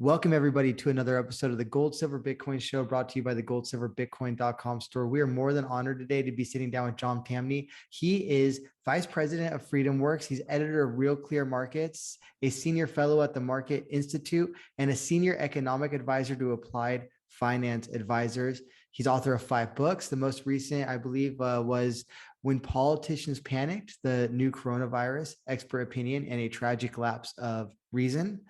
Welcome, everybody, to another episode of the Gold Silver Bitcoin Show, brought to you by the GoldSilverBitcoin.com store. We are more than honored today to be sitting down with John Tamny. He is Vice President of FreedomWorks. He's editor of RealClearMarkets, a senior fellow at the Market Institute, and a senior economic advisor to Applied Finance Advisors. He's author of 5 books. The most recent, I believe, was When Politicians Panicked, the New Coronavirus, Expert Opinion, and a Tragic Lapse of Reason,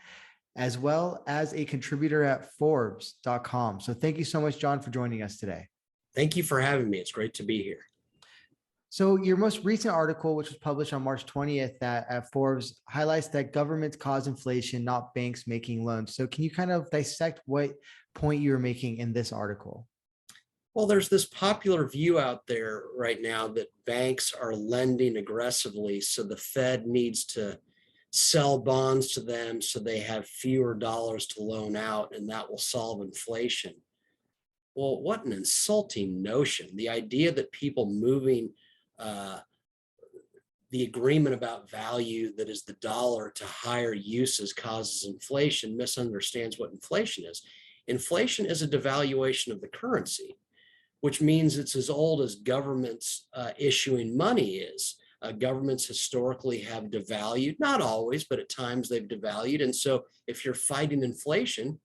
as well as a contributor at Forbes.com. So thank you so much, John, for joining us today. Thank you for having me. It's great to be here. So your most recent article, which was published on March 20th at Forbes, highlights that governments cause inflation, not banks making loans. So can you kind of dissect what point you were making in this article? Well, there's this popular view out there right now that banks are lending aggressively, so the Fed needs to sell bonds to them so they have fewer dollars to loan out, and that will solve inflation. Well, what an insulting notion. The idea that people moving the agreement about value, that is the dollar, to higher uses causes inflation misunderstands what inflation is. Inflation is a devaluation of the currency, which means it's as old as governments issuing money is. Governments historically have devalued, not always, but at times they've devalued. And so if you're fighting inflation,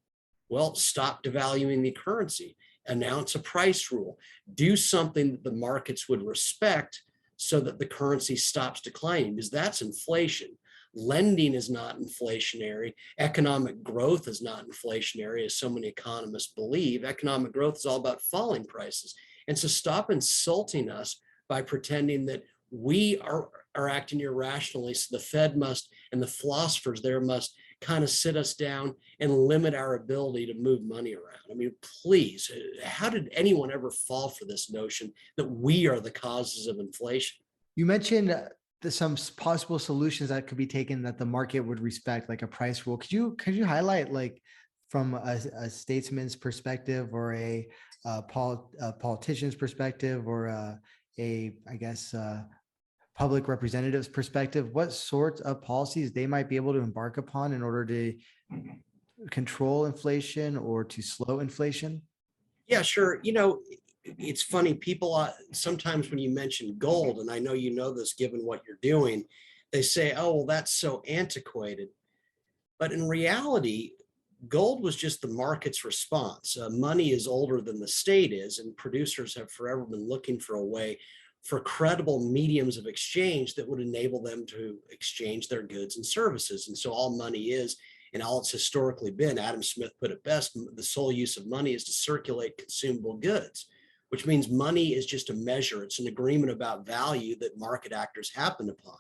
well, stop devaluing the currency, announce a price rule, do something that the markets would respect so that the currency stops declining, because that's inflation. Lending is not inflationary. Economic growth is not inflationary, as so many economists believe. Economic growth is all about falling prices. And so stop insulting us by pretending that we are acting irrationally, so the Fed must, and the philosophers there must kind of sit us down and limit our ability to move money around. I mean, please, how did anyone ever fall for this notion that we are the causes of inflation? You mentioned some possible solutions that could be taken that the market would respect, like a price rule. Could you highlight, like, from a statesman's perspective, or a politician's perspective, or I guess public representatives' perspective, what sorts of policies they might be able to embark upon in order to control inflation or to slow inflation? Yeah, sure. You know, it's funny, people sometimes when you mention gold, and I know you know this given what you're doing, they say, oh, well, that's so antiquated. But in reality, gold was just the market's response. Money is older than the state is, and producers have forever been looking for a way for credible mediums of exchange that would enable them to exchange their goods and services. And so all money is, and all it's historically been, Adam Smith put it best, the sole use of money is to circulate consumable goods, which means money is just a measure. It's an agreement about value that market actors happen upon.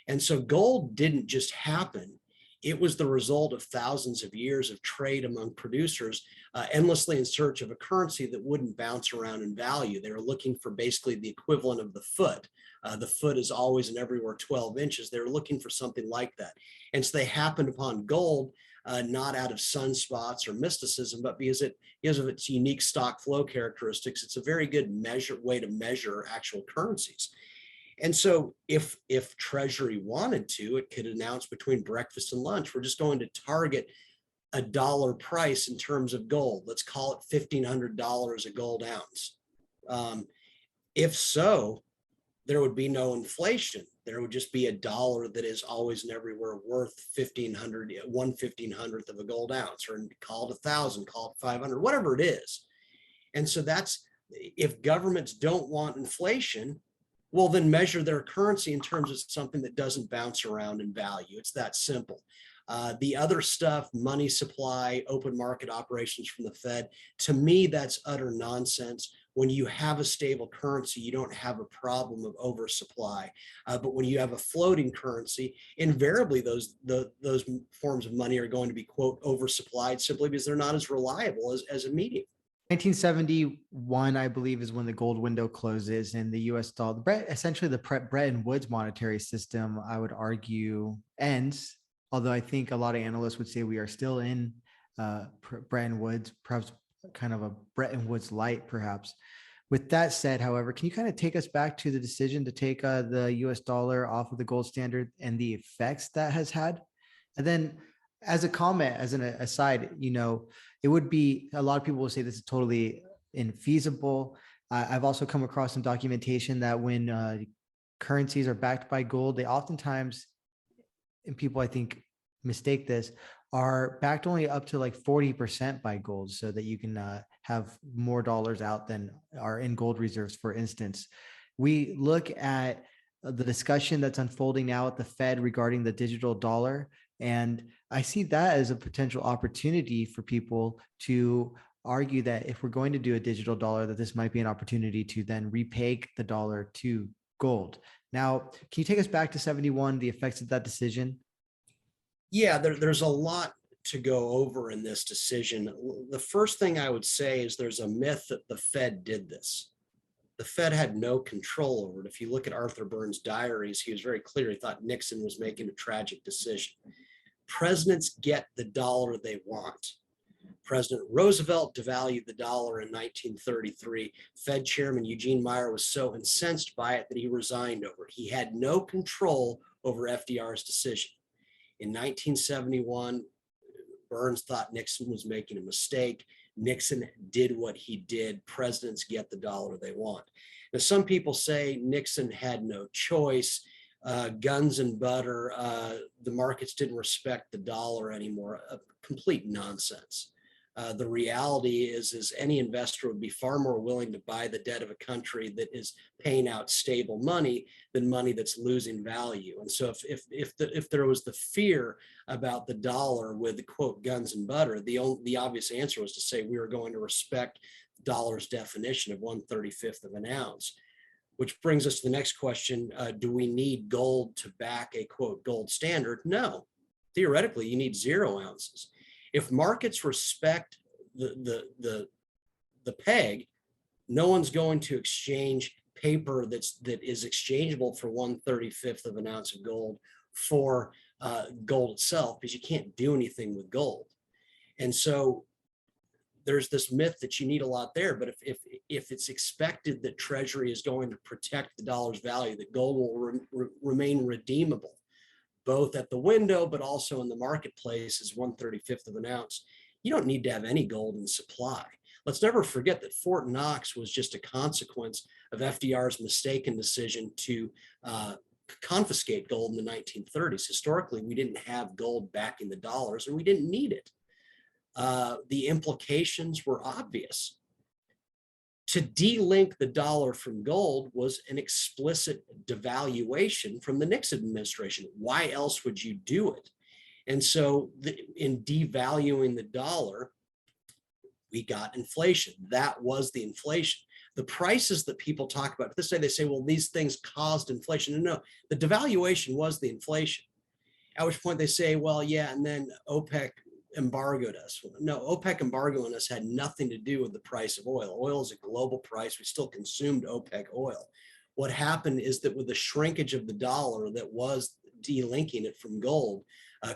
And so gold didn't just happen. It was the result of thousands of years of trade among producers, endlessly in search of a currency that wouldn't bounce around in value. They were looking for basically the equivalent of the foot. The foot is always and everywhere 12 inches. They were looking for something like that. And so they happened upon gold, not out of sunspots or mysticism, but because of its unique stock flow characteristics. It's a very good way to measure actual currencies. And so if Treasury wanted to, it could announce between breakfast and lunch, we're just going to target a dollar price in terms of gold. Let's call it $1,500 a gold ounce. If so, there would be no inflation. There would just be a dollar that is always and everywhere worth 1/1500th of a gold ounce, or call it 1,000, call it 500, whatever it is. And so that's, if governments don't want inflation, well, then measure their currency in terms of something that doesn't bounce around in value. It's that simple. The other stuff, money supply, open market operations from the Fed, to me, that's utter nonsense. When you have a stable currency, you don't have a problem of oversupply. But when you have a floating currency, invariably those forms of money are going to be, quote, oversupplied, simply because they're not as reliable as a medium. 1971, I believe, is when the gold window closes, and the U.S. dollar, essentially the Bretton Woods monetary system, I would argue, ends. Although I think a lot of analysts would say we are still in Bretton Woods, perhaps kind of a Bretton Woods light, perhaps. With that said, however, can you kind of take us back to the decision to take the U.S. dollar off of the gold standard and the effects that has had? And then As a comment, as an aside, it would be, a lot of people will say this is totally infeasible. I've also come across some documentation that when currencies are backed by gold, they oftentimes, and people I think mistake this, are backed only up to like 40% by gold, so that you can have more dollars out than are in gold reserves. For instance, we look at the discussion that's unfolding now at the Fed regarding the digital dollar, and I see that as a potential opportunity for people to argue that if we're going to do a digital dollar, that this might be an opportunity to then repeg the dollar to gold. Now, can you take us back to 71, the effects of that decision? Yeah, there's a lot to go over in this decision. The first thing I would say is there's a myth that the Fed did this. The Fed had no control over it. If you look at Arthur Burns' diaries, he was very clear. He thought Nixon was making a tragic decision. Presidents get the dollar they want. President Roosevelt devalued the dollar in 1933. Fed Chairman Eugene Meyer was so incensed by it that he resigned over it. He had no control over FDR's decision. In 1971, Burns thought Nixon was making a mistake. Nixon did what he did. Presidents get the dollar they want. Now, some people say Nixon had no choice. Guns and butter, the markets didn't respect the dollar anymore. Complete nonsense. The reality is any investor would be far more willing to buy the debt of a country that is paying out stable money than money that's losing value. And so if there was the fear about the dollar with the quote guns and butter, the obvious answer was to say we were going to respect the dollar's definition of 1/35 of an ounce. Which brings us to the next question. Do we need gold to back a quote gold standard? No. Theoretically, you need 0 ounces. If markets respect the peg, no one's going to exchange paper that is exchangeable for 1/35 of an ounce of gold for gold itself, because you can't do anything with gold. And so there's this myth that you need a lot there, but if it's expected that Treasury is going to protect the dollar's value, that gold will remain redeemable, both at the window, but also in the marketplace as 1/35 of an ounce, you don't need to have any gold in supply. Let's never forget that Fort Knox was just a consequence of FDR's mistaken decision to confiscate gold in the 1930s. Historically, we didn't have gold backing the dollars, and we didn't need it. The implications were obvious. To delink the dollar from gold was an explicit devaluation from the Nixon administration. Why else would you do it? And so in devaluing the dollar, we got inflation. That was the inflation. The prices that people talk about, this day they say, well, these things caused inflation. No, the devaluation was the inflation. At which point they say, well, yeah, and then OPEC embargoed us. No, OPEC embargoing us had nothing to do with the price of oil. Oil is a global price. We still consumed OPEC oil. What happened is that with the shrinkage of the dollar that was delinking it from gold,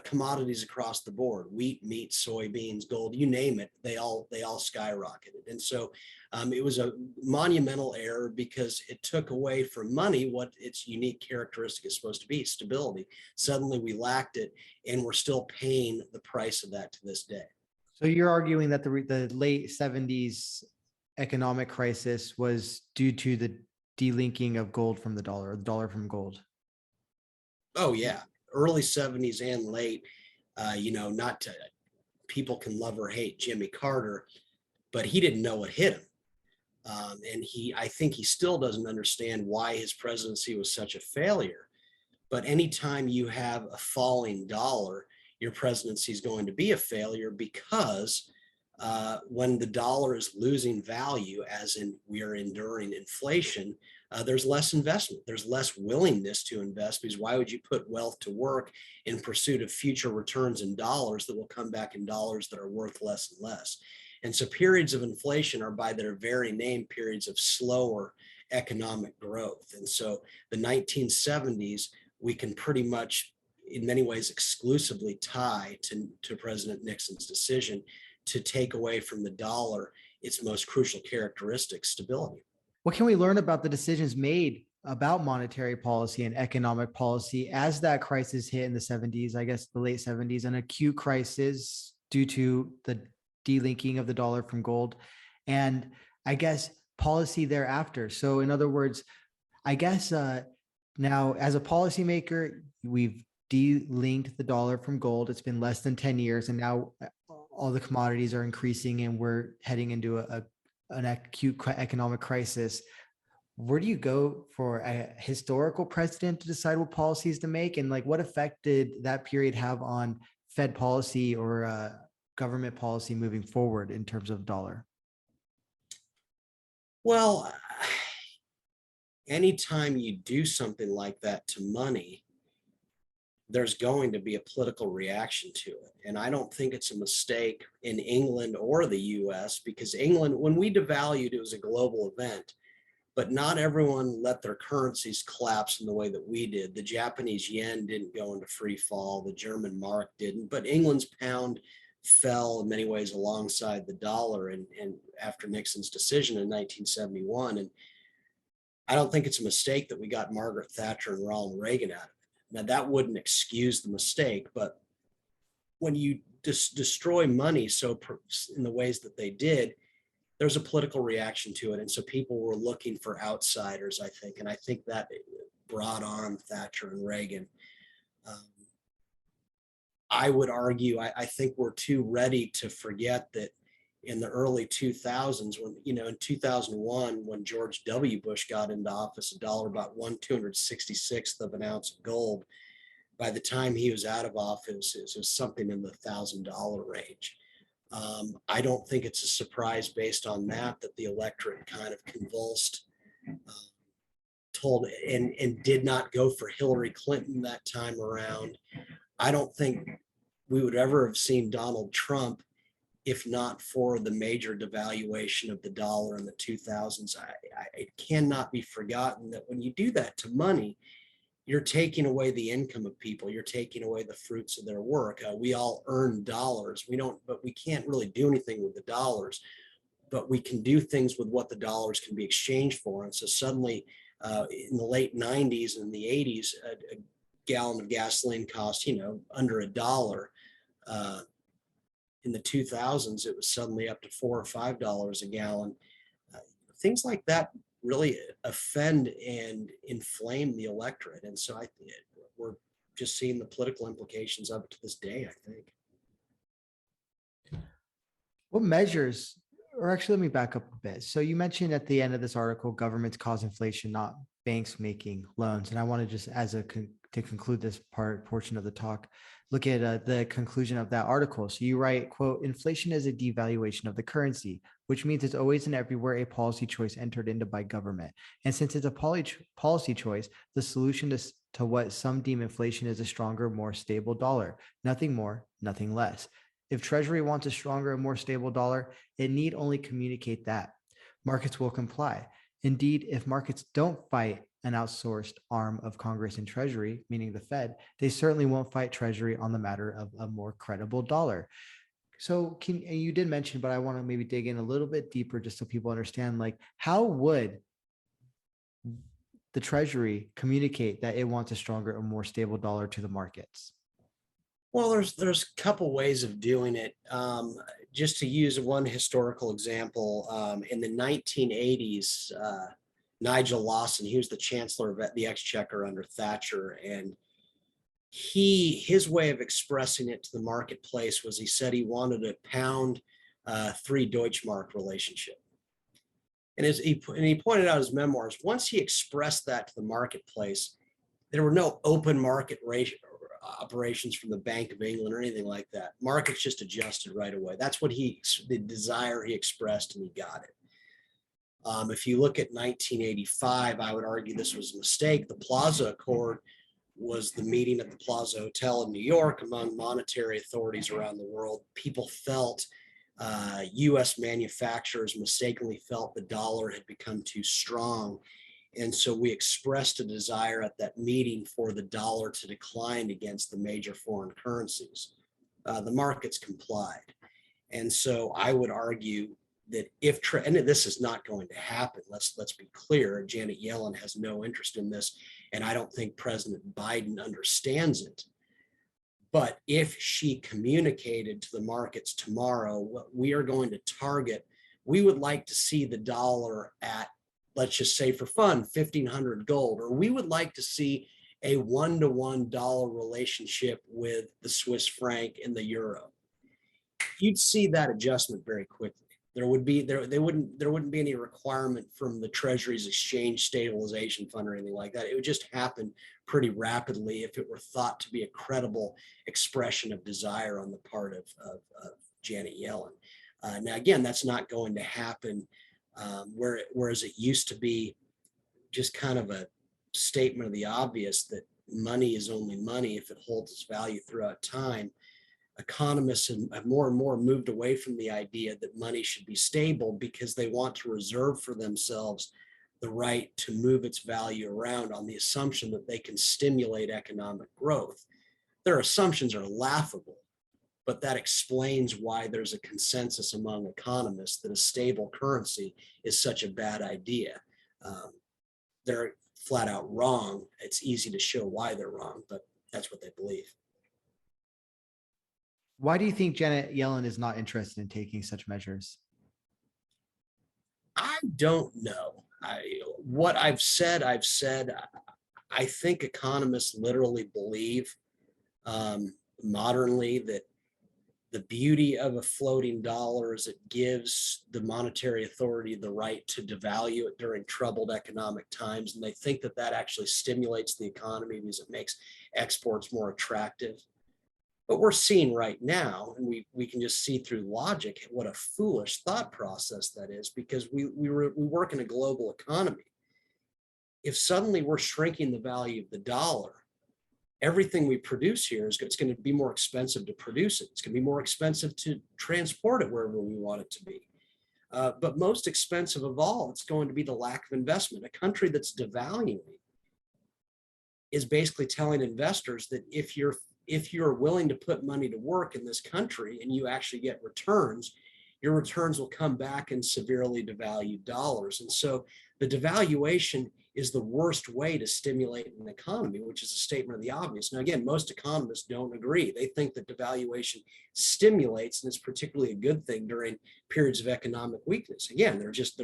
commodities across the board, wheat, meat, soybeans, gold, you name it, they all skyrocketed. And so it was a monumental error because it took away from money what its unique characteristic is supposed to be, stability. Suddenly we lacked it, and we're still paying the price of that to this day. So you're arguing that the late 70s economic crisis was due to the delinking of gold from the dollar, or the dollar from gold? Oh yeah, early 70s and late. People can love or hate Jimmy Carter, but he didn't know what hit him. And I think he still doesn't understand why his presidency was such a failure. But anytime you have a falling dollar, your presidency is going to be a failure, because when the dollar is losing value, as in we are enduring inflation, there's less investment. There's less willingness to invest, because why would you put wealth to work in pursuit of future returns in dollars that will come back in dollars that are worth less and less? And so periods of inflation are, by their very name, periods of slower economic growth. And so the 1970s, we can pretty much, in many ways, exclusively tie to President Nixon's decision to take away from the dollar its most crucial characteristic, stability. What can we learn about the decisions made about monetary policy and economic policy as that crisis hit in the 70s, I guess the late 70s, an acute crisis due to the delinking of the dollar from gold. And I guess policy thereafter. So in other words, I guess now as a policymaker, we've delinked the dollar from gold. It's been less than 10 years, and now all the commodities are increasing and we're heading into an acute economic crisis. Where do you go for a historical precedent to decide what policies to make? And like, what effect did that period have on Fed policy or government policy moving forward in terms of dollar? Well, anytime you do something like that to money, there's going to be a political reaction to it. And I don't think it's a mistake in England or the US, because England, when we devalued, it was a global event, but not everyone let their currencies collapse in the way that we did. The Japanese yen didn't go into free fall, the German mark didn't, but England's pound fell in many ways alongside the dollar and after Nixon's decision in 1971. And I don't think it's a mistake that we got Margaret Thatcher and Ronald Reagan out of it. Now, that wouldn't excuse the mistake, but when you destroy money so in the ways that they did, there's a political reaction to it. And so people were looking for outsiders, I think. And I think that brought on Thatcher and Reagan. I would argue, I think we're too ready to forget that in the early 2000s, when, in 2001, when George W. Bush got into office, a dollar about 1/266th of an ounce of gold. By the time he was out of office, it was something in the $1,000 range. I don't think it's a surprise based on that the electorate kind of convulsed, told and did not go for Hillary Clinton that time around. I don't think we would ever have seen Donald Trump if not for the major devaluation of the dollar in the 2000s. It cannot be forgotten that when you do that to money, you're taking away the income of people. You're taking away the fruits of their work. We all earn dollars. But we can't really do anything with the dollars, but we can do things with what the dollars can be exchanged for. And so suddenly in the late 90s and the 80s, a gallon of gasoline cost, under $1. In the 2000s, it was suddenly up to $4 or $5 a gallon. Things like that really offend and inflame the electorate. And so we're just seeing the political implications of it to this day, I think. What measures, or actually, let me back up a bit. So you mentioned at the end of this article, governments cause inflation, not banks making loans. And I want to just, to conclude this portion of the talk, look at the conclusion of that article. So you write, quote, inflation is a devaluation of the currency, which means it's always and everywhere a policy choice entered into by government. And since it's a policy choice, the solution to what some deem inflation is a stronger, more stable dollar. Nothing more, nothing less. If Treasury wants a stronger and more stable dollar, it need only communicate that. Markets will comply. Indeed, if markets don't fight an outsourced arm of Congress and Treasury, meaning the Fed, they certainly won't fight Treasury on the matter of a more credible dollar. So you did mention, but I want to maybe dig in a little bit deeper just so people understand, like, how would the Treasury communicate that it wants a stronger or more stable dollar to the markets? Well, there's a couple ways of doing it. Just to use one historical example, in the 1980s, Nigel Lawson, he was the Chancellor of the Exchequer under Thatcher, and his way of expressing it to the marketplace was he said he wanted a pound 3 Deutschmark relationship. And he pointed out his memoirs, once he expressed that to the marketplace, there were no open market operations from the Bank of England or anything like that. Markets just adjusted right away. That's what the desire he expressed, and he got it. If you look at 1985, I would argue this was a mistake. The Plaza Accord was the meeting at the Plaza Hotel in New York among monetary authorities around the world. People felt, US manufacturers mistakenly felt the dollar had become too strong. And so we expressed a desire at that meeting for the dollar to decline against the major foreign currencies. The markets complied. And so I would argue that if and this is not going to happen. Let's be clear. Janet Yellen has no interest in this, and I don't think President Biden understands it. But if she communicated to the markets tomorrow what we are going to target, we would like to see the dollar at, let's just say for fun, 1,500 gold, or we would like to see a 1-to-1 dollar relationship with the Swiss franc and the euro. You'd see that adjustment very quickly. There wouldn't be any requirement from the Treasury's Exchange Stabilization Fund or anything like that. It would just happen pretty rapidly if it were thought to be a credible expression of desire on the part of Janet Yellen. Now, again, that's not going to happen, whereas it used to be just kind of a statement of the obvious that money is only money if it holds its value throughout time. Economists have more and more moved away from the idea that money should be stable because they want to reserve for themselves the right to move its value around on the assumption that they can stimulate economic growth. Their assumptions are laughable, but that explains why there's a consensus among economists that a stable currency is such a bad idea. They're flat out wrong. It's easy to show why they're wrong, but that's what they believe. Why do you think Janet Yellen is not interested in taking such measures? I don't know. What I've said. I think economists literally believe modernly that the beauty of a floating dollar is it gives the monetary authority the right to devalue it during troubled economic times. And they think that that actually stimulates the economy because it makes exports more attractive. But we're seeing right now, and we can just see through logic, what a foolish thought process that is, because we work in a global economy. If suddenly we're shrinking the value of the dollar, everything we produce here it's going to be more expensive to produce it. It's going to be more expensive to transport it wherever we want it to be. But most expensive of all, it's going to be the lack of investment. A country that's devaluing is basically telling investors that if you're willing to put money to work in this country and you actually get returns, your returns will come back in severely devalued dollars. And so the devaluation is the worst way to stimulate an economy, which is a statement of the obvious. Now, again, most economists don't agree. They think that devaluation stimulates, and it's particularly a good thing during periods of economic weakness. Again, they're just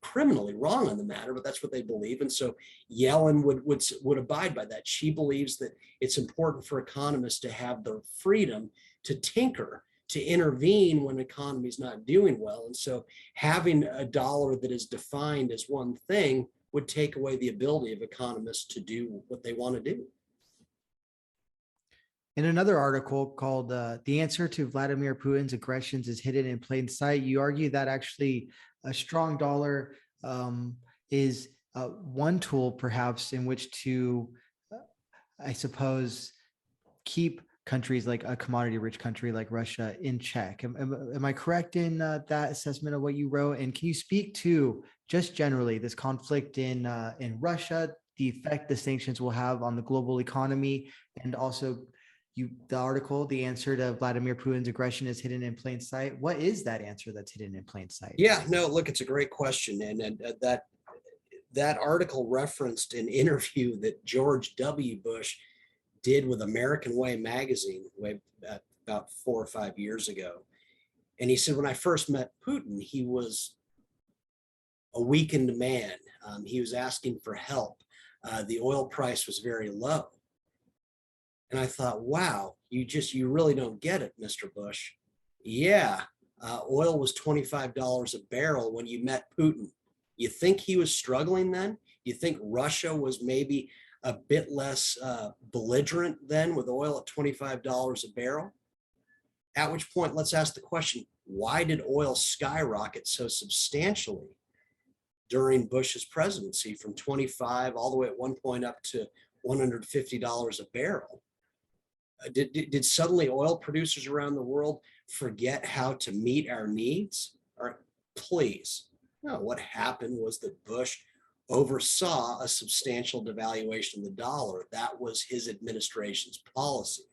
criminally wrong on the matter, but that's what they believe. And so Yellen would abide by that. She believes that it's important for economists to have the freedom to tinker, to intervene when the economy is not doing well. And so having a dollar that is defined as one thing would take away the ability of economists to do what they want to do. In another article called The Answer to Vladimir Putin's Aggressions is Hidden in Plain Sight, you argue that actually a strong dollar is one tool perhaps in which to, I suppose, keep countries like a commodity rich country like Russia in check. Am I correct in that assessment of what you wrote? And can you speak to just generally this conflict in Russia, the effect the sanctions will have on the global economy, and also the article, The Answer to Vladimir Putin's Aggression is Hidden in Plain Sight. What is that answer that's hidden in plain sight? Yeah, no, look, it's a great question. And that article referenced an interview that George W. Bush did with American Way magazine about 4 or 5 years ago. And he said, when I first met Putin, he was a weakened man. He was asking for help. The oil price was very low. And I thought, wow, you really don't get it, Mr. Bush. Yeah, oil was $25 a barrel when you met Putin. You think he was struggling then? You think Russia was maybe a bit less belligerent then with oil at $25 a barrel? At which point, let's ask the question, why did oil skyrocket so substantially during Bush's presidency from 25 all the way at one point up to $150 a barrel? Did suddenly oil producers around the world forget how to meet our needs? Or please, no, what happened was that Bush oversaw a substantial devaluation of the dollar. That was his administration's policy.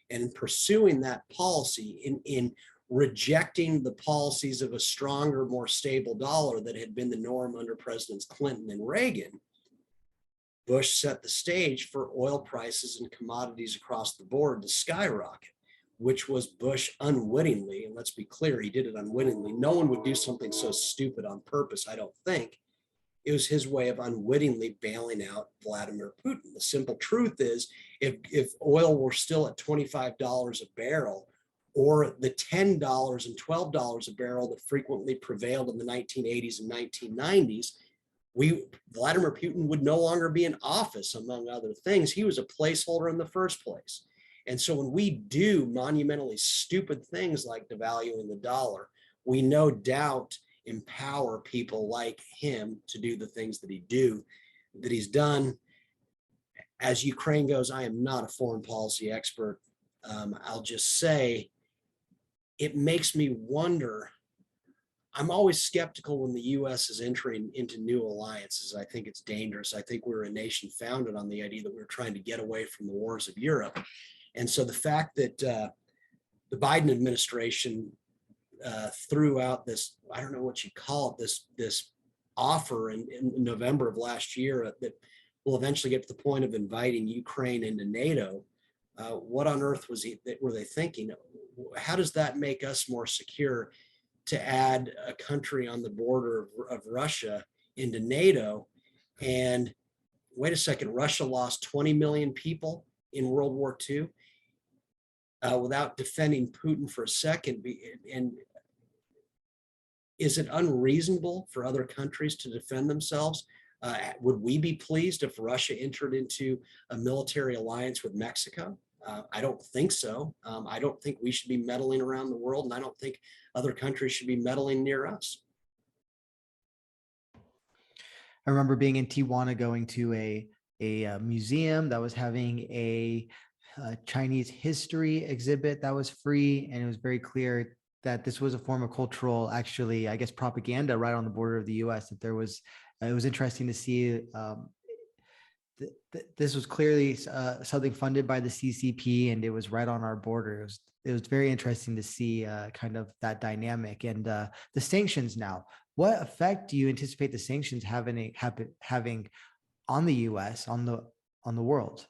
And in pursuing that policy, in rejecting the policies of a stronger, more stable dollar that had been the norm under Presidents Clinton and Reagan, Bush set the stage for oil prices and commodities across the board to skyrocket, which was Bush unwittingly, and let's be clear, he did it unwittingly. No one would do something so stupid on purpose, I don't think. It was his way of unwittingly bailing out Vladimir Putin. The simple truth is, if oil were still at $25 a barrel, or the $10 and $12 a barrel that frequently prevailed in the 1980s and 1990s, Vladimir Putin would no longer be in office, among other things. He was a placeholder in the first place. And so when we do monumentally stupid things like devaluing the dollar, we no doubt empower people like him to do the things that he's done. As Ukraine goes, I am not a foreign policy expert. I'll just say it makes me wonder. I'm always skeptical when the U.S. is entering into new alliances. I think it's dangerous. I think we're a nation founded on the idea that we're trying to get away from the wars of Europe. And so the fact that the Biden administration threw out this, I don't know what you call it, this offer in November of last year that will eventually get to the point of inviting Ukraine into NATO. What on earth were they thinking? How does that make us more secure to add a country on the border of Russia into NATO? And wait a second, Russia lost 20 million people in World War II without defending Putin for a second. And is it unreasonable for other countries to defend themselves? Would we be pleased if Russia entered into a military alliance with Mexico? I don't think so. I don't think we should be meddling around the world, and I don't think other countries should be meddling near us. I remember being in Tijuana, going to a museum that was having a Chinese history exhibit that was free, and it was very clear that this was a form of cultural, actually, I guess, propaganda right on the border of the U.S. That there was, it was interesting to see. This was clearly something funded by the CCP, and it was right on our border. It was very interesting to see kind of that dynamic. And the sanctions now. What effect do you anticipate the sanctions having on the U.S., on the world?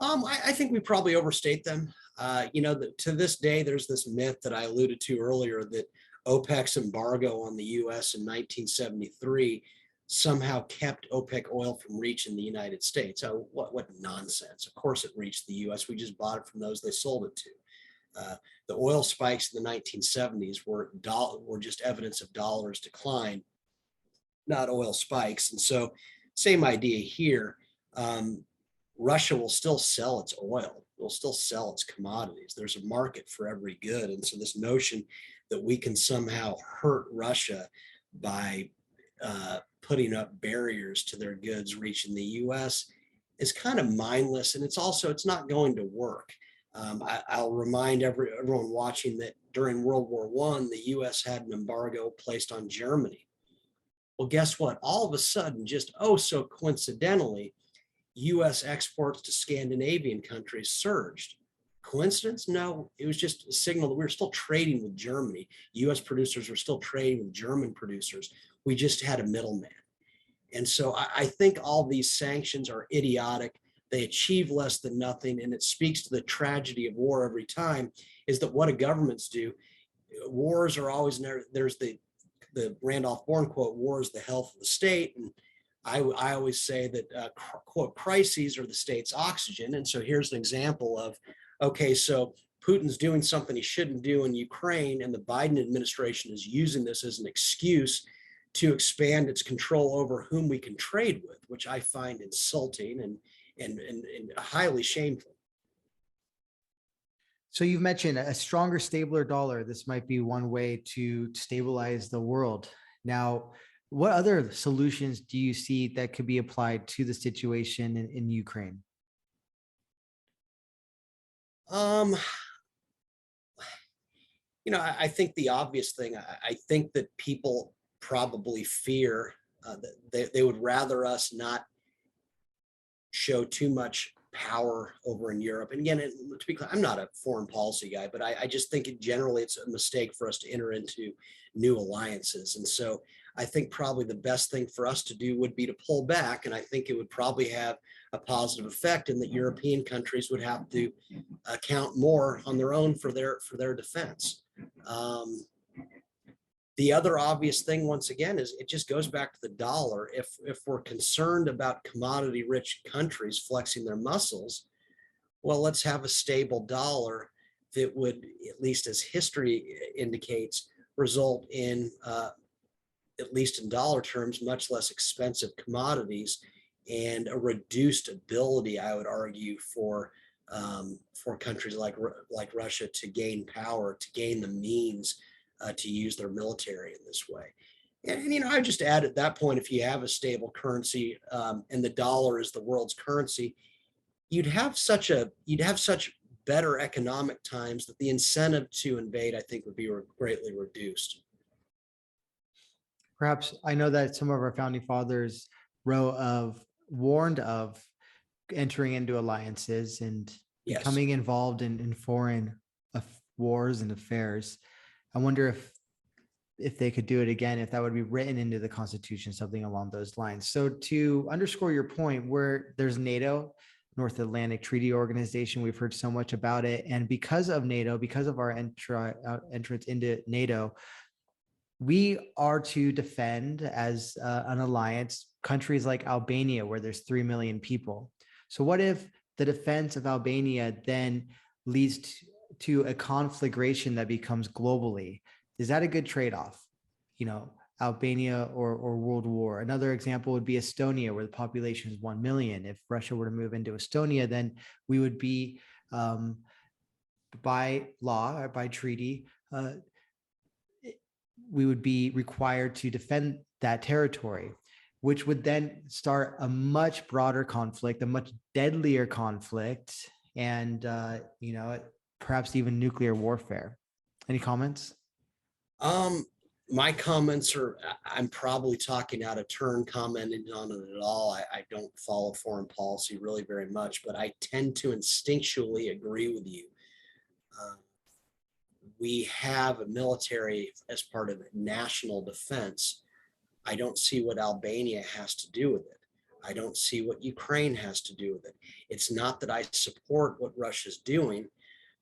I think we probably overstate them. To this day, there's this myth that I alluded to earlier that OPEC's embargo on the U.S. in 1973 somehow kept OPEC oil from reaching the United States. Oh, what nonsense. Of course it reached the US. We just bought it from those they sold it to. The oil spikes in the 1970s were just evidence of dollars decline, not oil spikes. And so same idea here. Russia will still sell its oil. It will still sell its commodities. There's a market for every good. And so this notion that we can somehow hurt Russia by putting up barriers to their goods reaching the U.S. is kind of mindless, and it's not going to work. I'll remind everyone watching that during World War I, the U.S. had an embargo placed on Germany. Well, guess what? All of a sudden, just so coincidentally, U.S. exports to Scandinavian countries surged. Coincidence? No, it was just a signal that we were still trading with Germany. U.S. producers were still trading with German producers. We just had a middleman. And so I think all these sanctions are idiotic. They achieve less than nothing. And it speaks to the tragedy of war every time, is that what do governments do? Wars are always, there's the Randolph Bourne quote, war is the health of the state. And I always say that, quote, crises are the state's oxygen. And so here's an example of, okay, so Putin's doing something he shouldn't do in Ukraine, and the Biden administration is using this as an excuse to expand its control over whom we can trade with, which I find insulting and highly shameful. So you've mentioned a stronger, stabler dollar. This might be one way to stabilize the world. Now, what other solutions do you see that could be applied to the situation in Ukraine? I think the obvious thing, I think that people probably fear that they would rather us not show too much power over in Europe. And again, to be clear, I'm not a foreign policy guy, but I just think generally it's a mistake for us to enter into new alliances. And so I think probably the best thing for us to do would be to pull back. And I think it would probably have a positive effect in that European countries would have to account more on their own for their defense. The other obvious thing, once again, is it just goes back to the dollar. If we're concerned about commodity-rich countries flexing their muscles, well, let's have a stable dollar that would, at least as history indicates, result in, at least in dollar terms, much less expensive commodities and a reduced ability, I would argue, for countries like Russia to gain power, to gain the means to use their military in this way. And I just add at that point, if you have a stable currency and the dollar is the world's currency, you'd have such better economic times that the incentive to invade, I think, would be greatly reduced. Perhaps I know that some of our founding fathers warned of entering into alliances and becoming involved in foreign wars and affairs. I wonder if they could do it again, if that would be written into the Constitution, something along those lines. So to underscore your point, where there's NATO, North Atlantic Treaty Organization, we've heard so much about it. And because of NATO, because of our entrance into NATO, we are to defend as an alliance countries like Albania, where there's 3 million people. So what if the defense of Albania then leads to a conflagration that becomes globally? Is that a good trade-off? Albania or World War. Another example would be Estonia, where the population is 1 million. If Russia were to move into Estonia, then we would be, by law or by treaty, we would be required to defend that territory, which would then start a much broader conflict, a much deadlier conflict, and perhaps even nuclear warfare. Any comments? My comments are, I'm probably talking out of turn commenting on it at all. I don't follow foreign policy really very much, but I tend to instinctually agree with you. We have a military as part of national defense. I don't see what Albania has to do with it. I don't see what Ukraine has to do with it. It's not that I support what Russia's doing,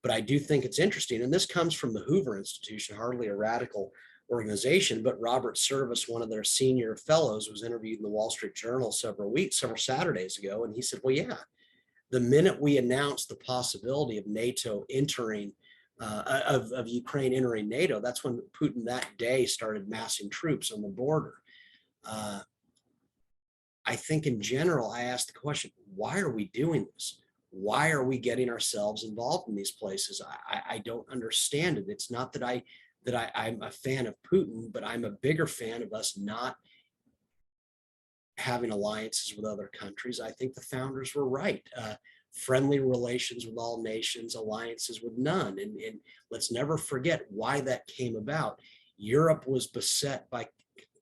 but I do think it's interesting. And this comes from the Hoover Institution, hardly a radical organization, but Robert Service, one of their senior fellows, was interviewed in the Wall Street Journal several Saturdays ago. And he said, well, yeah, the minute we announced the possibility of NATO entering, of Ukraine entering NATO, that's when Putin that day started massing troops on the border. I think in general, I asked the question, why are we doing this? Why are we getting ourselves involved in these places? I don't understand it. It's not that I'm a fan of Putin, but I'm a bigger fan of us not having alliances with other countries. I think the founders were right. Friendly relations with all nations, alliances with none. And let's never forget why that came about. Europe was beset by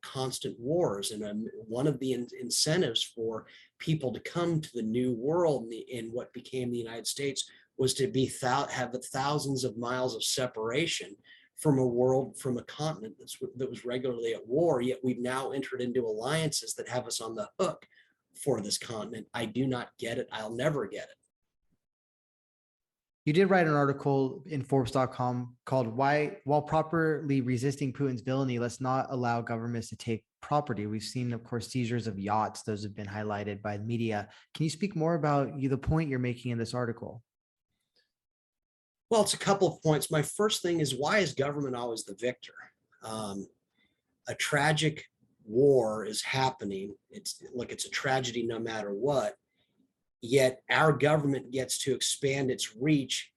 constant wars, and one of the incentives for people to come to the new world in what became the United States was to have the thousands of miles of separation from a continent that was regularly at war. Yet we've now entered into alliances that have us on the hook for this continent. I do not get it. I'll never get it. You did write an article in Forbes.com called While Properly Resisting Putin's Villainy, Let's Not Allow Governments to Take Property. We've seen, of course, seizures of yachts. Those have been highlighted by the media. Can you speak more about the point you're making in this article? Well, it's a couple of points. My first thing is, why is government always the victor? A tragic war is happening. It's a tragedy no matter what. Yet our government gets to expand its reach,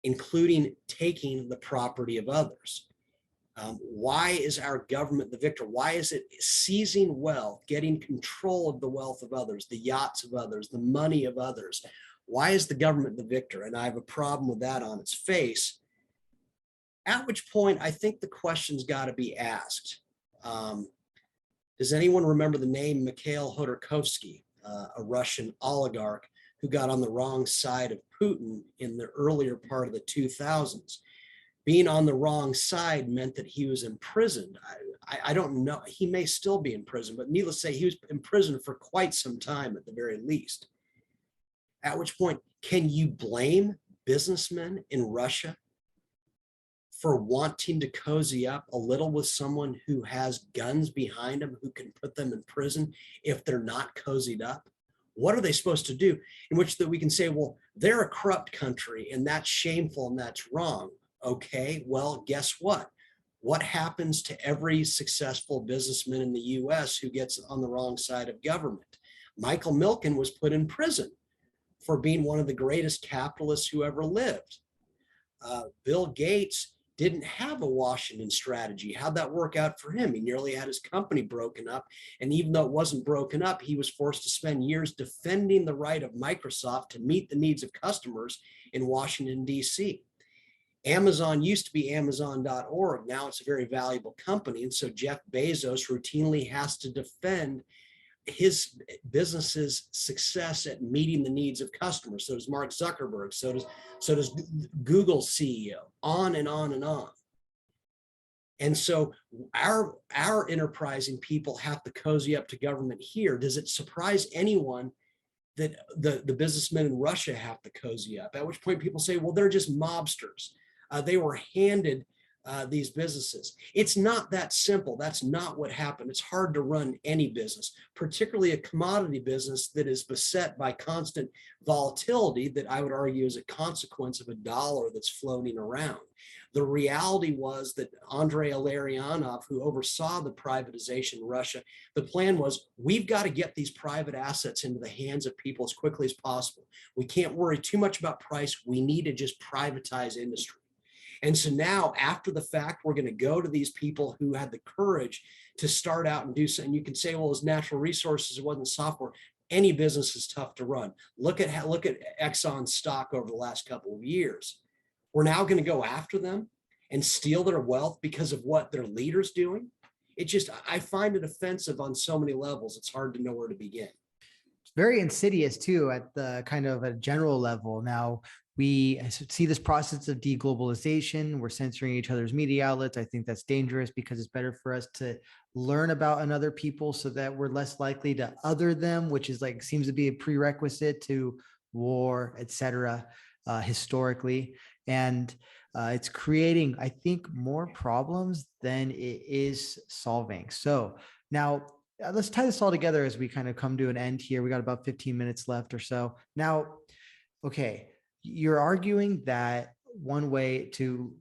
including taking the property of others. Why is our government the victor? Why is it seizing wealth, getting control of the wealth of others, the yachts of others, the money of others? Why is the government the victor? And I have a problem with that on its face. At which point, I think the question's got to be asked. Does anyone remember the name Mikhail Khodorkovsky, a Russian oligarch who got on the wrong side of Putin in the earlier part of the 2000s. Being on the wrong side meant that he was imprisoned. I don't know. He may still be in prison, but needless to say, he was in prison for quite some time at the very least. At which point, can you blame businessmen in Russia for wanting to cozy up a little with someone who has guns behind them, who can put them in prison if they're not cozied up? What are they supposed to do? In which that we can say, well, they're a corrupt country and that's shameful and that's wrong. Okay, well, guess what? What happens to every successful businessman in the US who gets on the wrong side of government? Michael Milken was put in prison for being one of the greatest capitalists who ever lived. Bill Gates didn't have a Washington strategy. How'd that work out for him? He nearly had his company broken up. And even though it wasn't broken up, he was forced to spend years defending the right of Microsoft to meet the needs of customers in Washington, D.C. Amazon used to be Amazon.org. Now it's a very valuable company. And so Jeff Bezos routinely has to defend his business's success at meeting the needs of customers. So does Mark Zuckerberg. So does Google's CEO, on and on and on. And so our enterprising people have to cozy up to government here. Does it surprise anyone that the businessmen in Russia have to cozy up? At which point people say, well, they're just mobsters. They were handed these businesses. It's not that simple. That's not what happened. It's hard to run any business, particularly a commodity business that is beset by constant volatility that I would argue is a consequence of a dollar that's floating around. The reality was that Andrei Illarionov, who oversaw the privatization in Russia, the plan was, we've got to get these private assets into the hands of people as quickly as possible. We can't worry too much about price. We need to just privatize industry. And so now, after the fact, we're going to go to these people who had the courage to start out and do something. You can say, well, it's natural resources, it wasn't software. Any business is tough to run. Look at Exxon's stock over the last couple of years. We're now going to go after them and steal their wealth because of what their leader's doing. I find it offensive on so many levels. It's hard to know where to begin. It's very insidious too, at the kind of a general level. Now, we see this process of deglobalization. We're censoring each other's media outlets. I think that's dangerous because it's better for us to learn about another people so that we're less likely to other them, which is seems to be a prerequisite to war, etc. Historically. And it's creating, I think, more problems than it is solving. So now let's tie this all together as we kind of come to an end here. We got about 15 minutes left or so. Now, okay. You're arguing that one way to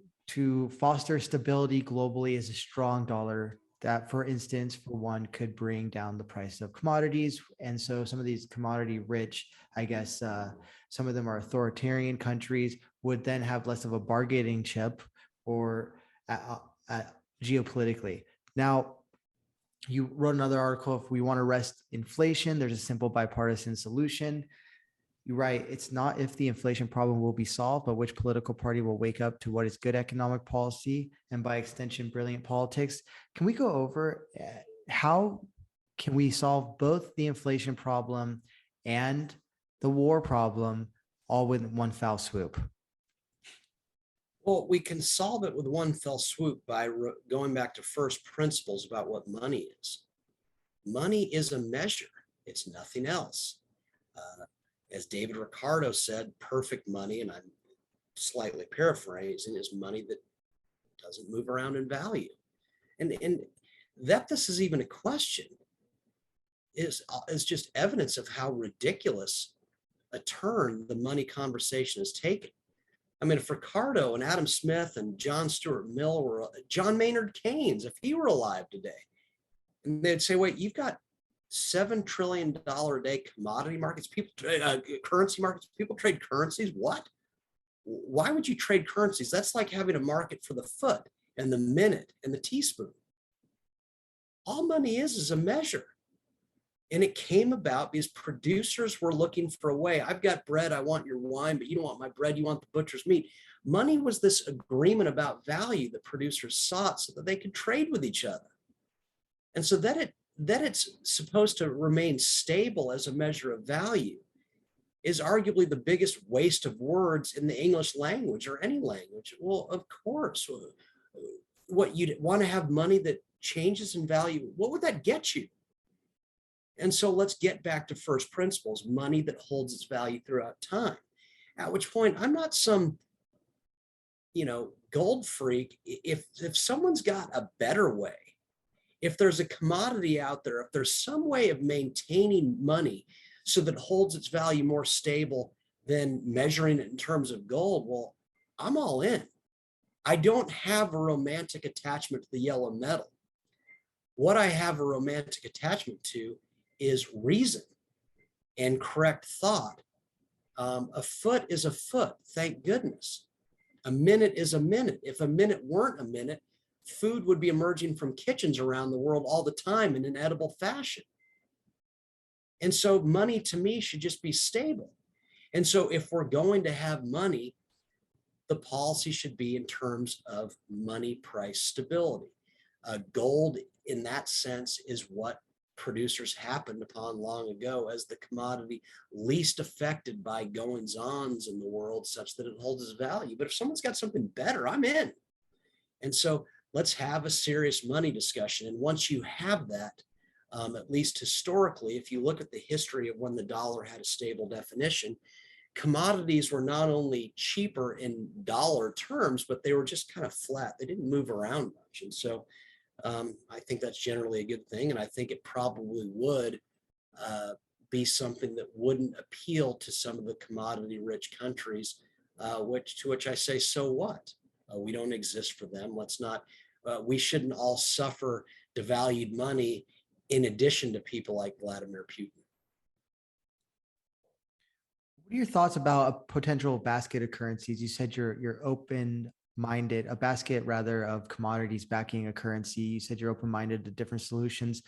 foster stability globally is a strong dollar that, for instance, for one, could bring down the price of commodities. And so some of these commodity rich, I guess, some of them are authoritarian countries, would then have less of a bargaining chip or geopolitically. Now, you wrote another article, if we want to arrest inflation, there's a simple bipartisan solution. You're right. It's not if the inflation problem will be solved, but which political party will wake up to what is good economic policy and by extension, brilliant politics. Can we go over how can we solve both the inflation problem and the war problem all with one foul swoop? Well, we can solve it with one fell swoop by going back to first principles about what money is. Money is a measure. It's nothing else. As David Ricardo said, perfect money, and I'm slightly paraphrasing, is money that doesn't move around in value. And that this is even a question is just evidence of how ridiculous a turn the money conversation has taken. I mean, if Ricardo and Adam Smith and John Stuart Mill were, John Maynard Keynes, if he were alive today, and they'd say, wait, you've got $7 trillion a day commodity markets, people currency markets, people trade currencies. What? Why would you trade currencies? That's like having a market for the foot and the minute and the teaspoon. All money is a measure. And it came about because producers were looking for a way. I've got bread, I want your wine, but you don't want my bread, you want the butcher's meat. Money was this agreement about value that producers sought so that they could trade with each other. And so that it's supposed to remain stable as a measure of value is arguably the biggest waste of words in the English language or any language. Well, of course, what you'd want to have money that changes in value. What would that get you? And so let's get back to first principles, money that holds its value throughout time. At which point, I'm not some, gold freak. If someone's got a better way, if there's a commodity out there, if there's some way of maintaining money so that it holds its value more stable than measuring it in terms of gold, well, I'm all in. I don't have a romantic attachment to the yellow metal. What I have a romantic attachment to is reason and correct thought. A foot is a foot, thank goodness. A minute is a minute. If a minute weren't a minute, food would be emerging from kitchens around the world all the time in an edible fashion. And so money to me should just be stable. And so if we're going to have money, the policy should be in terms of money price stability. Gold in that sense is what producers happened upon long ago as the commodity least affected by goings-ons in the world, such that it holds its value. But if someone's got something better, I'm in. And so let's have a serious money discussion. And once you have that, at least historically, if you look at the history of when the dollar had a stable definition, commodities were not only cheaper in dollar terms, but they were just kind of flat. They didn't move around much. And so I think that's generally a good thing. And I think it probably would be something that wouldn't appeal to some of the commodity rich countries, to which I say, so what? We don't exist for them. Let's not, we shouldn't all suffer devalued money in addition to people like Vladimir Putin. What are your thoughts about a potential basket of currencies? You said you're open-minded, a basket rather of commodities backing a currency. You said you're open-minded to different solutions.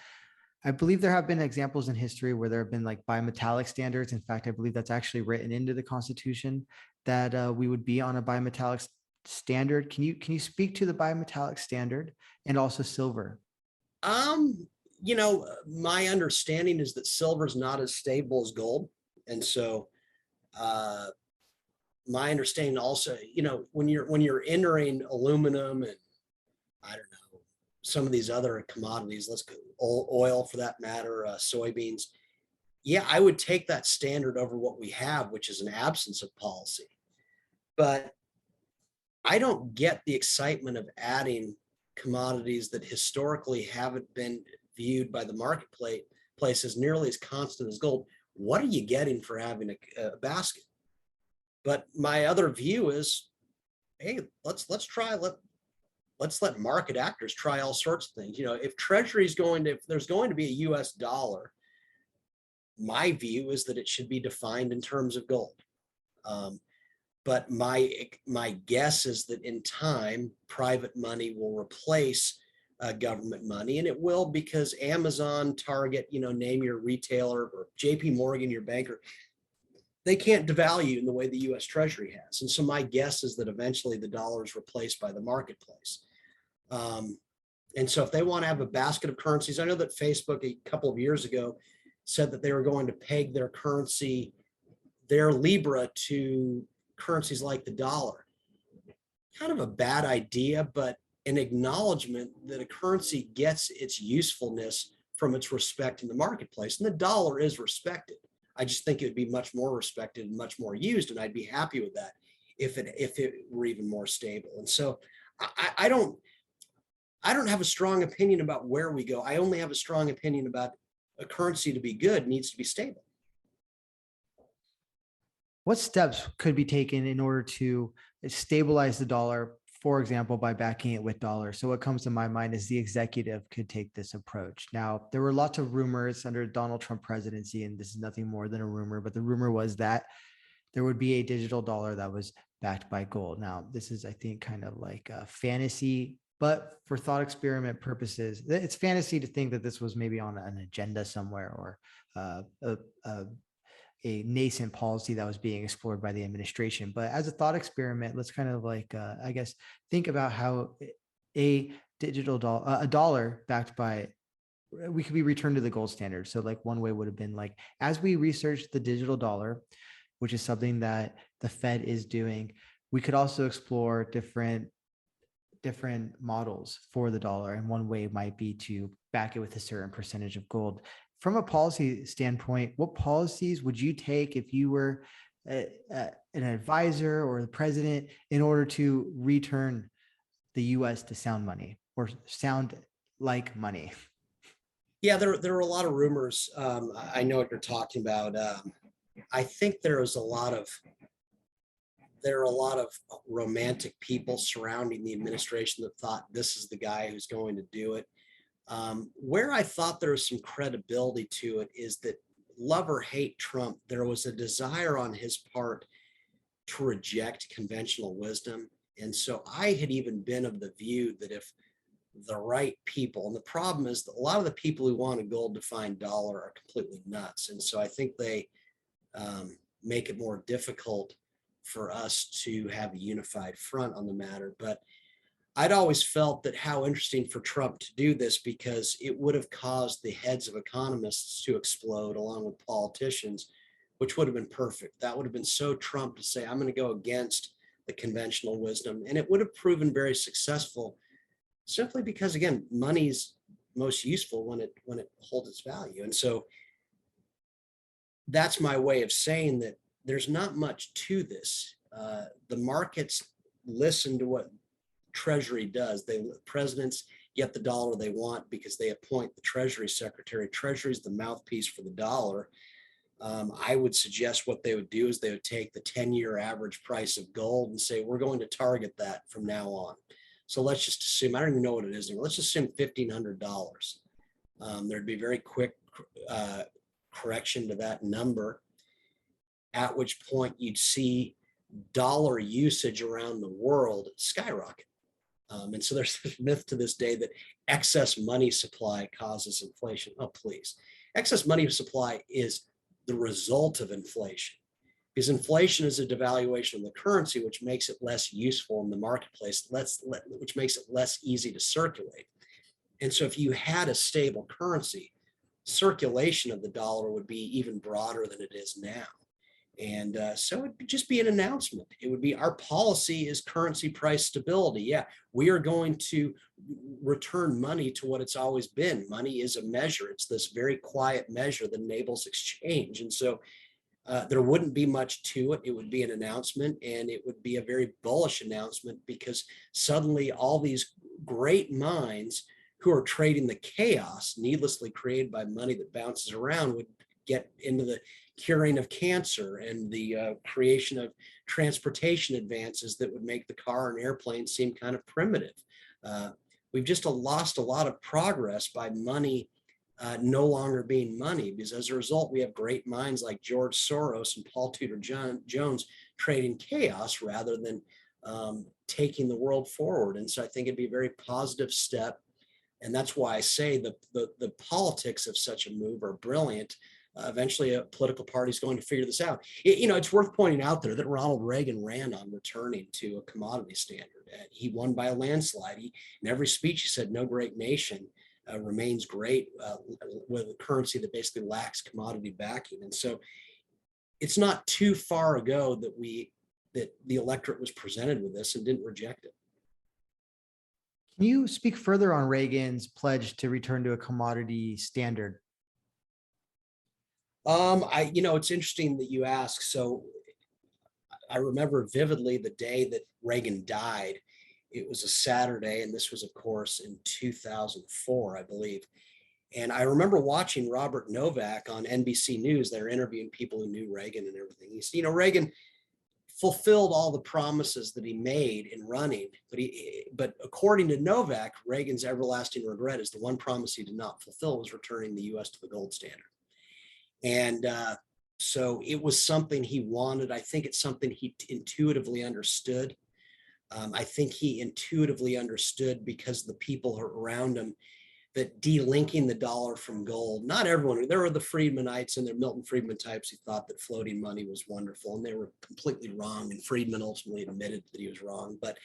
I believe there have been examples in history where there have been like bimetallic standards. In fact, I believe that's actually written into the Constitution that we would be on a bimetallic standard. Can you speak to the bimetallic standard and also silver? My understanding is that silver is not as stable as gold. And so my understanding also, when you're entering aluminum and I don't know, some of these other commodities, let's go oil for that matter, soybeans. Yeah, I would take that standard over what we have, which is an absence of policy. But I don't get the excitement of adding commodities that historically haven't been viewed by the marketplace as nearly as constant as gold. What are you getting for having a basket? But my other view is, hey, let's let market actors try all sorts of things. If if there's going to be a US dollar, my view is that it should be defined in terms of gold. But my guess is that in time, private money will replace government money, and it will, because Amazon, Target, name your retailer, or JP Morgan, your banker, they can't devalue in the way the US Treasury has. And so my guess is that eventually the dollar is replaced by the marketplace. And so if they want to have a basket of currencies, I know that Facebook a couple of years ago said that they were going to peg their currency, their Libra, to currencies like the dollar. Kind of a bad idea, but an acknowledgement that a currency gets its usefulness from its respect in the marketplace. And the dollar is respected. I just think it would be much more respected and much more used. And I'd be happy with that if it were even more stable. And so I don't have a strong opinion about where we go. I only have a strong opinion about a currency to be good needs to be stable. What steps could be taken in order to stabilize the dollar, for example, by backing it with dollars? So what comes to my mind is the executive could take this approach. Now, there were lots of rumors under Donald Trump presidency, and this is nothing more than a rumor, but the rumor was that there would be a digital dollar that was backed by gold. Now, this is, I think, kind of like a fantasy, but for thought experiment purposes, it's fantasy to think that this was maybe on an agenda somewhere, or a nascent policy that was being explored by the administration. But as a thought experiment, let's kind of like, I guess, think about how a dollar backed by, we could be returned to the gold standard. So like one way would have been like, as we researched the digital dollar, which is something that the Fed is doing. We could also explore different models for the dollar. And one way might be to back it with a certain percentage of gold. From a policy standpoint, what policies would you take if you were an advisor or the president in order to return the US to sound money or sound like money? Yeah, there are a lot of rumors. I know what you're talking about. I think there are a lot of romantic people surrounding the administration that thought this is the guy who's going to do it. Where I thought there was some credibility to it is that, love or hate Trump, there was a desire on his part to reject conventional wisdom. And so I had even been of the view that if the right people, and the problem is that a lot of the people who want a gold-defined dollar are completely nuts. And so I think they make it more difficult for us to have a unified front on the matter. But I'd always felt that how interesting for Trump to do this, because it would have caused the heads of economists to explode along with politicians, which would have been perfect. That would have been so Trump to say, I'm going to go against the conventional wisdom. And it would have proven very successful simply because, again, money's most useful when it holds its value. And so that's my way of saying that there's not much to this. The markets listen to what Treasury does. Presidents get the dollar they want because they appoint the Treasury Secretary. Treasury is the mouthpiece for the dollar. I would suggest what they would do is they would take the 10-year average price of gold and say, we're going to target that from now on. So let's just assume, I don't even know what it is anymore. Let's assume $1,500. There'd be very quick correction to that number, at which point you'd see dollar usage around the world skyrocket. And so there's this myth to this day that excess money supply causes inflation. Oh, please. Excess money supply is the result of inflation, because inflation is a devaluation of the currency, which makes it less useful in the marketplace, which makes it less easy to circulate. And so if you had a stable currency, circulation of the dollar would be even broader than it is now. And so it would just be an announcement. It would be, our policy is currency price stability. Yeah, we are going to return money to what it's always been. Money is a measure. It's this very quiet measure that enables exchange. And so there wouldn't be much to it. It would be an announcement, and it would be a very bullish announcement, because suddenly all these great minds who are trading the chaos needlessly created by money that bounces around would get into the curing of cancer and the creation of transportation advances that would make the car and airplane seem kind of primitive. We've just lost a lot of progress by money no longer being money, because as a result, we have great minds like George Soros and Paul Tudor Jones trading chaos rather than taking the world forward. And so I think it'd be a very positive step. And that's why I say the politics of such a move are brilliant. Eventually, a political party is going to figure this out. It's worth pointing out there that Ronald Reagan ran on returning to a commodity standard. He won by a landslide. In every speech, he said, no great nation remains great with a currency that basically lacks commodity backing. And so it's not too far ago that the electorate was presented with this and didn't reject it. Can you speak further on Reagan's pledge to return to a commodity standard? It's interesting that you ask. So I remember vividly the day that Reagan died. It was a Saturday, and this was, of course, in 2004, I believe. And I remember watching Robert Novak on NBC News. They were interviewing people who knew Reagan and everything. He said, Reagan fulfilled all the promises that he made in running, but according to Novak, Reagan's everlasting regret is the one promise he did not fulfill was returning the U.S. to the gold standard. And so it was something he wanted. I think it's something he intuitively understood. I think he intuitively understood, because the people around him, that delinking the dollar from gold, not everyone, there were the Friedmanites and their Milton Friedman types who thought that floating money was wonderful, and they were completely wrong. And Friedman ultimately admitted that he was wrong. But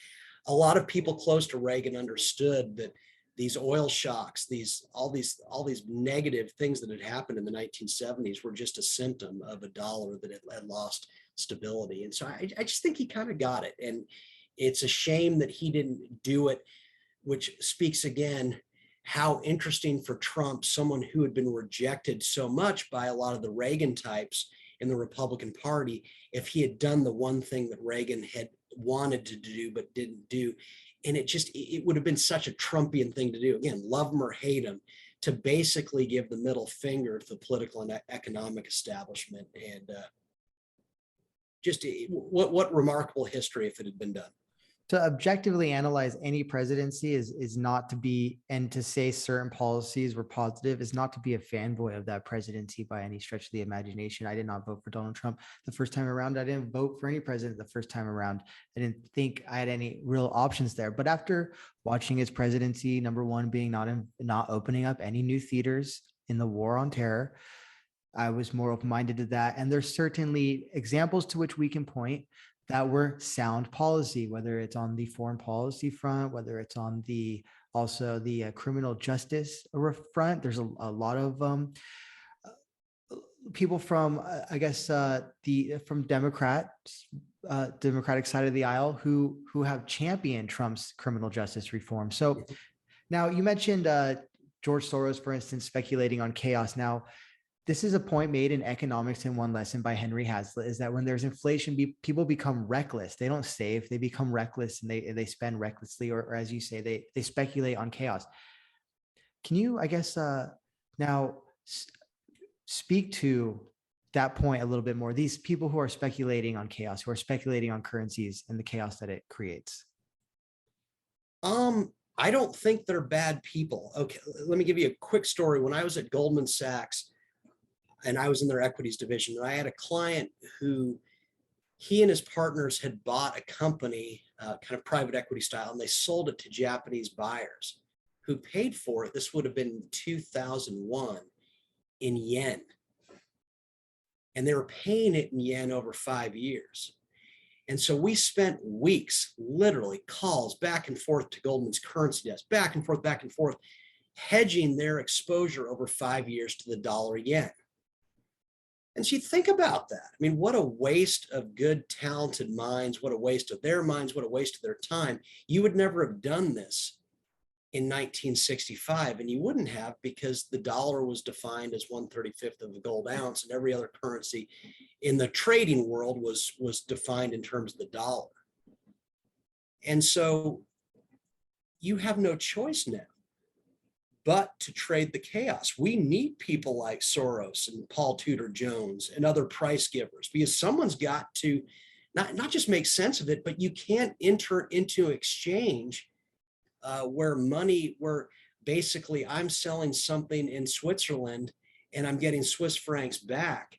a lot of people close to Reagan understood that these oil shocks, all these negative things that had happened in the 1970s were just a symptom of a dollar that had lost stability. And so I just think he kind of got it. And it's a shame that he didn't do it, which speaks again how interesting for Trump, someone who had been rejected so much by a lot of the Reagan types in the Republican Party, if he had done the one thing that Reagan had wanted to do but didn't do. And it would have been such a Trumpian thing to do. Again, love him or hate him, to basically give the middle finger to the political and economic establishment. And what remarkable history if it had been done. To objectively analyze any presidency is not to be, and to say certain policies were positive is not to be a fanboy of that presidency by any stretch of the imagination. I did not vote for Donald Trump the first time around. I didn't vote for any president the first time around. I didn't think I had any real options there. But after watching his presidency, number one being not opening up any new theaters in the war on terror, I was more open-minded to that. And there's certainly examples to which we can point that were sound policy, whether it's on the foreign policy front, whether it's on the criminal justice front. There's a lot of people from, from Democratic side of the aisle who have championed Trump's criminal justice reform. So now you mentioned George Soros, for instance, speculating on chaos. Now, this is a point made in Economics in One Lesson by Henry Hazlitt, is that when there's inflation, people become reckless. They don't save, they become reckless, and they spend recklessly, or as you say, they speculate on chaos. Can you, now speak to that point a little bit more? These people who are speculating on chaos, who are speculating on currencies and the chaos that it creates. I don't think they're bad people. Okay, let me give you a quick story. When I was at Goldman Sachs, and I was in their equities division, and I had a client who he and his partners had bought a company, kind of private equity style, and they sold it to Japanese buyers who paid for it. This would have been 2001 in yen. And they were paying it in yen over 5 years. And so we spent weeks, literally calls back and forth to Goldman's currency desk, back and forth, hedging their exposure over 5 years to the dollar yen. And so you think about that. I mean, what a waste of good, talented minds, what a waste of their minds, what a waste of their time. You would never have done this in 1965, and you wouldn't have, because the dollar was defined as 1/35 of a gold ounce, and every other currency in the trading world was defined in terms of the dollar. And so you have no choice now but to trade the chaos. We need people like Soros and Paul Tudor Jones and other price givers, because someone's got to not just make sense of it, but you can't enter into exchange where basically I'm selling something in Switzerland and I'm getting Swiss francs back,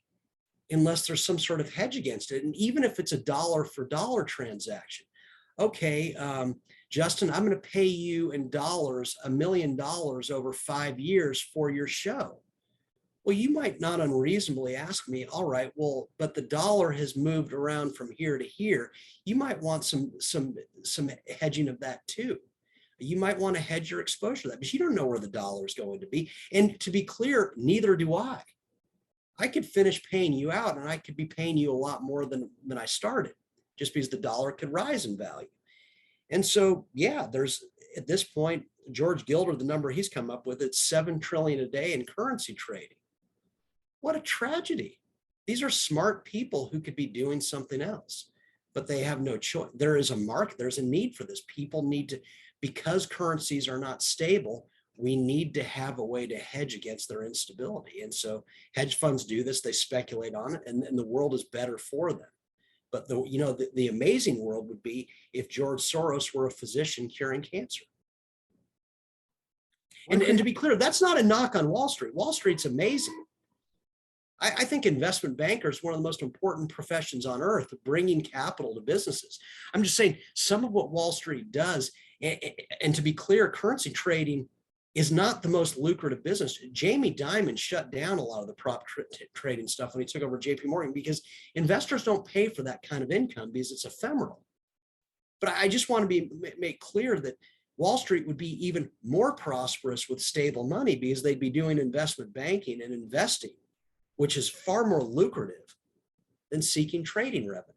unless there's some sort of hedge against it. And even if it's a dollar for dollar transaction, okay, Justin, I'm going to pay you in dollars $1 million over 5 years for your show. Well, you might not unreasonably ask me, all right, well, but the dollar has moved around from here to here. You might want some hedging of that too. You might want to hedge your exposure to that, because you don't know where the dollar is going to be. And to be clear, neither do I. I could finish paying you out, and I could be paying you a lot more than I started, just because the dollar could rise in value. And so, yeah, there's, at this point, George Gilder, the number he's come up with, it's 7 trillion a day in currency trading. What a tragedy. These are smart people who could be doing something else, but they have no choice. There is a market, there's a need for this. People need to, because currencies are not stable, we need to have a way to hedge against their instability. And so hedge funds do this, they speculate on it, and the world is better for them. But the amazing world would be if George Soros were a physician curing cancer. And to be clear, that's not a knock on Wall Street. Wall Street's amazing. I think investment bankers, one of the most important professions on earth, bringing capital to businesses. I'm just saying some of what Wall Street does, and to be clear, currency trading is not the most lucrative business. Jamie Dimon shut down a lot of the prop trading stuff when he took over JP Morgan, because investors don't pay for that kind of income because it's ephemeral. But I just want to make clear that Wall Street would be even more prosperous with stable money, because they'd be doing investment banking and investing, which is far more lucrative than seeking trading revenue.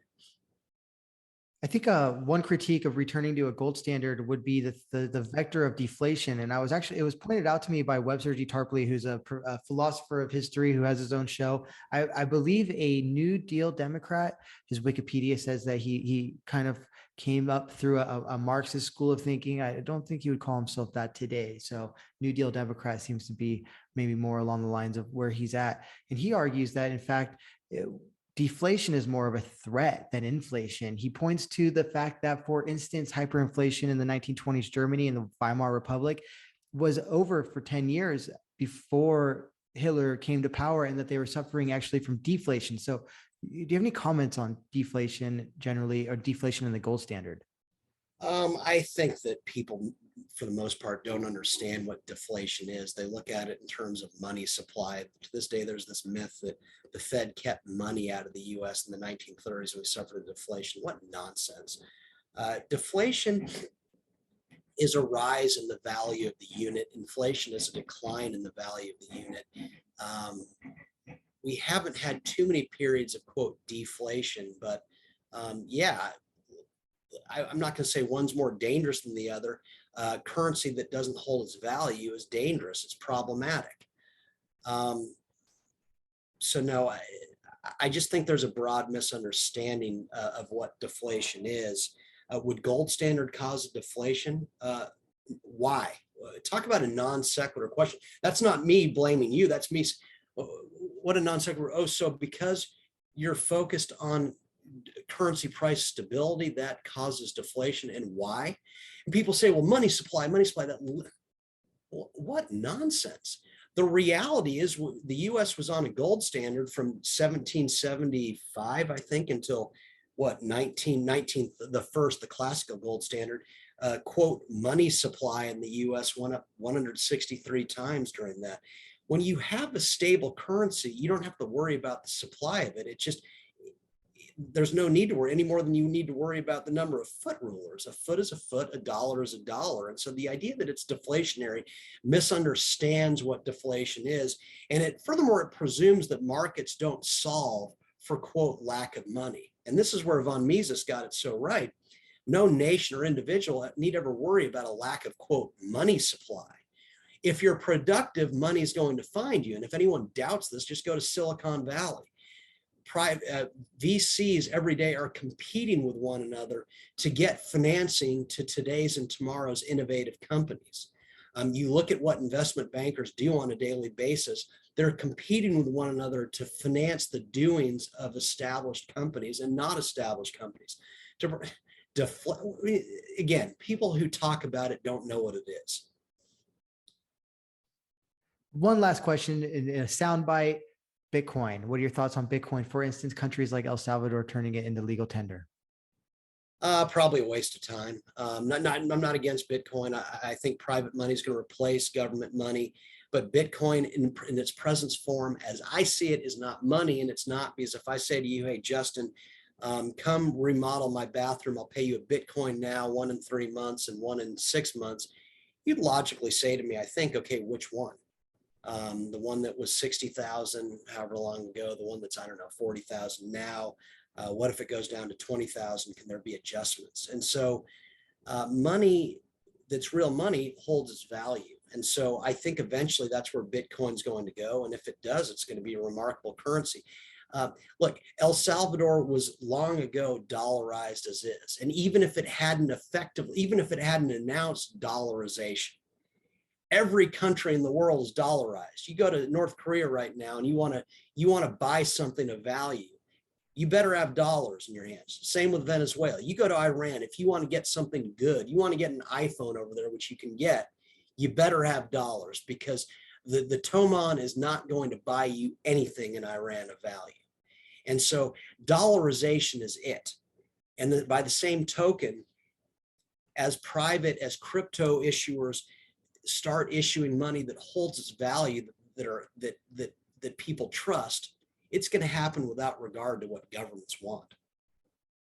I think one critique of returning to a gold standard would be the vector of deflation. And it was pointed out to me by Webster G. Tarpley, who's a philosopher of history who has his own show. I believe a New Deal Democrat, his Wikipedia says that he kind of came up through a Marxist school of thinking. I don't think he would call himself that today. So New Deal Democrat seems to be maybe more along the lines of where he's at. And he argues that, in fact, deflation is more of a threat than inflation. He points to the fact that, for instance, hyperinflation in the 1920s Germany and the Weimar Republic was over for 10 years before Hitler came to power, and that they were suffering actually from deflation. So do you have any comments on deflation generally, or deflation in the gold standard? I think that people, for the most part, don't understand what deflation is. They look at it in terms of money supply. To this day, there's this myth that the Fed kept money out of the US in the 1930s and we suffered a deflation. What nonsense. Deflation is a rise in the value of the unit. Inflation is a decline in the value of the unit. We haven't had too many periods of, quote, deflation, but yeah, I'm not going to say one's more dangerous than the other. Currency that doesn't hold its value is dangerous. It's problematic. So no, I just think there's a broad misunderstanding of what deflation is. Would gold standard cause a deflation? Why? Talk about a non sequitur question. That's not me blaming you. That's me. What a non sequitur. Oh, so because you're focused on currency price stability, that causes deflation. And why? And people say, well, money supply, that, what nonsense. The reality is the US was on a gold standard from 1775, I think, until what, 1919, the classical gold standard. Quote, money supply in the US went up 163 times during that. When you have a stable currency, you don't have to worry about the supply of it. It just, there's no need to worry any more than you need to worry about the number of foot rulers. A foot is a foot, a dollar is a dollar. And so the idea that it's deflationary misunderstands what deflation is. And it, furthermore, it presumes that markets don't solve for, quote, lack of money. And this is where von Mises got it so right. No nation or individual need ever worry about a lack of, quote, money supply. If you're productive, money is going to find you. And if anyone doubts this, just go to Silicon Valley. VCs every day are competing with one another to get financing to today's and tomorrow's innovative companies. You look at what investment bankers do on a daily basis. They're competing with one another to finance the doings of established companies and not established companies. Again, people who talk about it don't know what it is. One last question in a soundbite. Bitcoin. What are your thoughts on Bitcoin? For instance, countries like El Salvador turning it into legal tender. Probably a waste of time. I'm not against Bitcoin. I think private money is going to replace government money, but Bitcoin in its present form, as I see it, is not money. And it's not because if I say to you, hey, Justin, come remodel my bathroom, I'll pay you a Bitcoin now, 1 in 3 months and 1 in 6 months. You'd logically say to me, I think, okay, which one? The one that was 60,000, however long ago, the one that's, I don't know, 40,000 now. What if it goes down to 20,000? Can there be adjustments? And so money that's real money holds its value. And so I think eventually that's where Bitcoin's going to go. And if it does, it's going to be a remarkable currency. Look, El Salvador was long ago dollarized as is. And even if it hadn't announced dollarization, every country in the world is dollarized. You go to North Korea right now and you want to buy something of value, you better have dollars in your hands. Same with Venezuela. You go to Iran, if you want to get something good, you want to get an iPhone over there, which you can get, you better have dollars, because the Toman is not going to buy you anything in Iran of value. And so dollarization is it. And by the same token, as crypto issuers start issuing money that holds its value, that people trust, it's going to happen without regard to what governments want.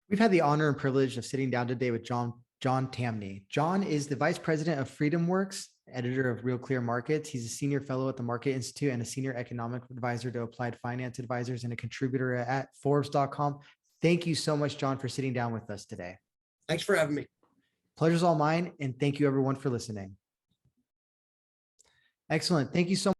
We've had the honor and privilege of sitting down today with John Tamny. John is the Vice President of FreedomWorks. editor of Real Clear Markets. He's a senior fellow at the Market Institute and a senior economic advisor to Applied Finance Advisors and a contributor at Forbes.com. Thank you so much, John, for sitting down with us today. Thanks for having me. Pleasure's all mine. And thank you everyone for listening. Excellent. Thank you so much.